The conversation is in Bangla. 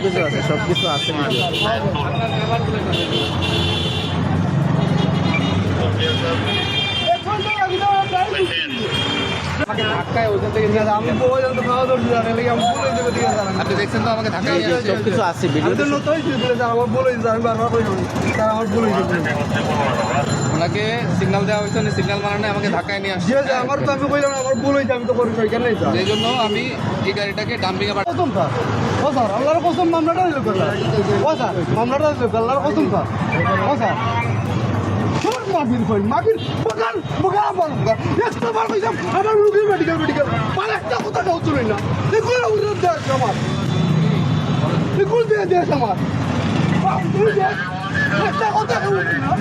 কিছু আছে, সব কিছু আছে ভিডিও। আপনি দেখছেন তো আমাকে ধাক্কা দিয়ে সব কিছু আছে ভিডিও। ওনাকে সিগন্যাল দেওয়া হয়েছে, উনি সিগন্যাল মানানে আমাকে ধাক্কায় নিয়ে আসছে। আমার তো আমি কইলাম আমার ভুল হয়েছে, আমি তো করি এখানে এই জন্য আমি এই গাড়িটাকে ডাম্পিংয়ে কসম স্যার, ও স্যার আল্লাহর কসম মামলাটা দিল স্যার, ও স্যার মামলাটা দিল আল্লাহর কসম স্যার, ও স্যার মাগির কই মাগির বগান বগান আমার একটা বার কইলাম আমার রুগী মেডিকেল মানে একটা কথা কাউ চলে না এগুলো উড়ে দেশ আমার এগুলো দিয়ে দেশ আমার একটা কথা কাউ না